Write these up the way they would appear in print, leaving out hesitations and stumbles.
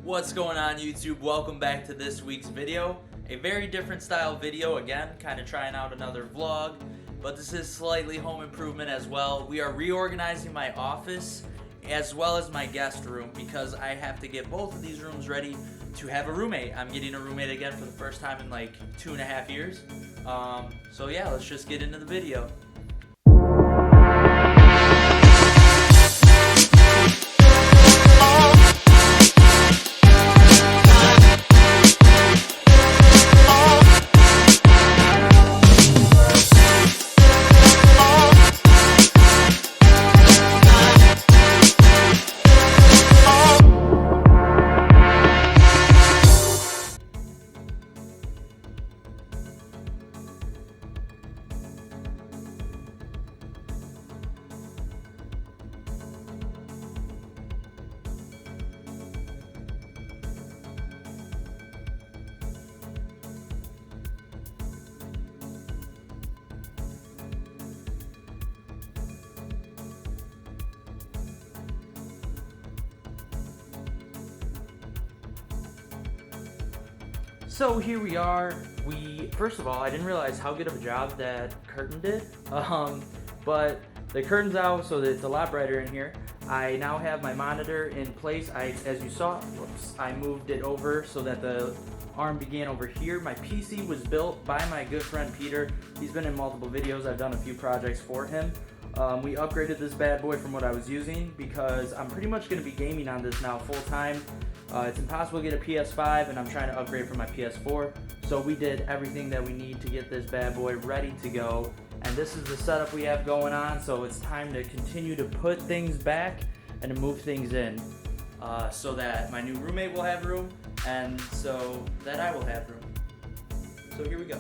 What's going on YouTube? Welcome back to this week's video. A very different style video again, kind of trying out another vlog, but this is slightly home improvement as well. We are reorganizing my office as well as my guest room because I have to get both of these rooms ready to have a roommate. I'm getting a roommate again for the first time in like 2.5 years. So yeah, let's just get into the video. So here we are. First of all, I didn't realize how good of a job that curtain did. But the curtain's out, so that it's a lot brighter in here. I now have my monitor in place. As you saw, I moved it over so that the arm began over here. My PC was built by my good friend Peter. He's been in multiple videos. I've done a few projects for him. We upgraded this bad boy from what I was using because I'm pretty much going to be gaming on this now full time. It's impossible to get a PS5 and I'm trying to upgrade from my PS4. So we did everything that we need to get this bad boy ready to go. And this is the setup we have going on. So it's time to continue to put things back and to move things in so that my new roommate will have room and so that I will have room. So here we go.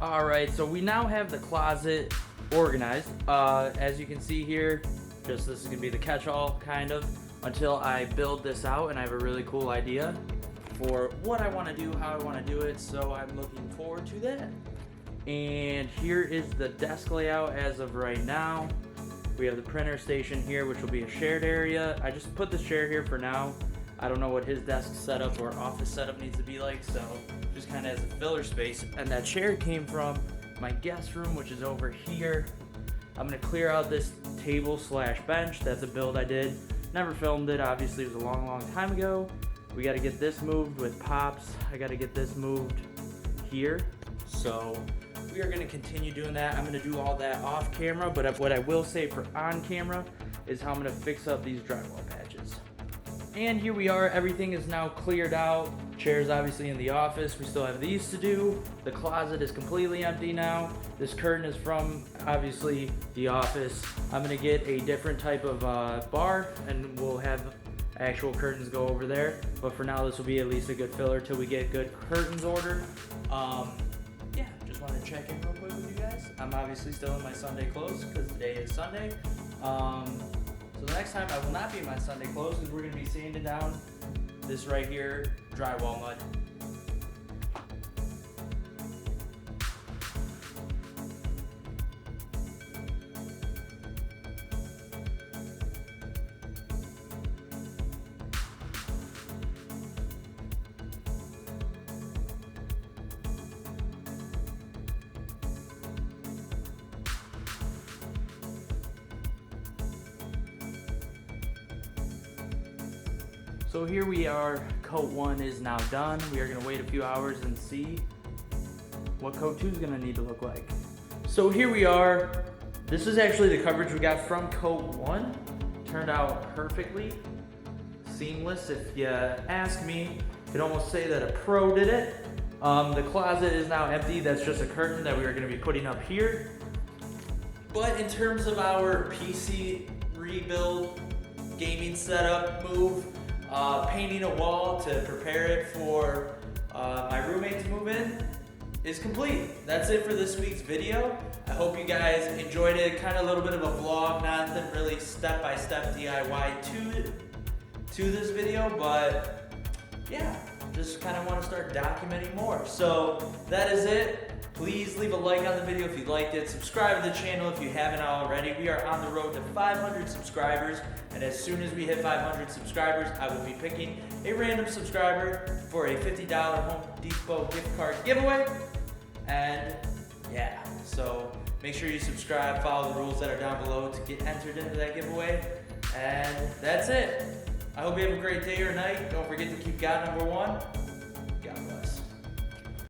Alright, so we now have the closet organized. As you can see here, this is going to be the catch-all, kind of, until I build this out and I have a really cool idea for what I want to do, how I want to do it, so I'm looking forward to that. And here is the desk layout as of right now. We have the printer station here, which will be a shared area. I just put the chair here for now. I don't know what his desk setup or office setup needs to be like, so just kind of as a filler space. And that chair came from my guest room, which is over here. I'm gonna clear out this table slash bench. That's a build I did. Never filmed it, obviously it was a long time ago. We gotta get this moved with pops. I gotta get this moved here. So we are gonna continue doing that. I'm gonna do all that off camera, but what I will say for on camera is how I'm gonna fix up these drywall patches. And here we are, everything is now cleared out. Chairs obviously in the office, we still have these to do. The closet is completely empty now. This curtain is from, obviously, the office. I'm gonna get a different type of bar and we'll have actual curtains go over there. But for now, this will be at least a good filler till we get good curtains ordered. Yeah, just wanted to check in real quick with you guys. I'm obviously still in my Sunday clothes because today is Sunday. So the next time I will not be in my Sunday clothes because we're going to be sanding down this right here drywall mud. So here we are, coat 1 is now done. We are gonna wait a few hours and see what coat 2 is gonna need to look like. So here we are. This is actually the coverage we got from coat 1. Turned out perfectly. Seamless, if you ask me. You could almost say that a pro did it. The closet is now empty. That's just a curtain that we are gonna be putting up here. But in terms of our PC rebuild, gaming setup, move, painting a wall to prepare it for my roommate to move in, is complete. That's it for this week's video. I hope you guys enjoyed it. Kind of a little bit of a vlog, nothing really step-by-step DIY to this video, but yeah, just kind of want to start documenting more. So that is it. Please leave a like on the video if you liked it. Subscribe to the channel if you haven't already. We are on the road to 500 subscribers, and as soon as we hit 500 subscribers, I will be picking a random subscriber for a $50 Home Depot gift card giveaway. And yeah, so make sure you subscribe, follow the rules that are down below to get entered into that giveaway. And that's it. I hope you have a great day or night. Don't forget to keep God number one.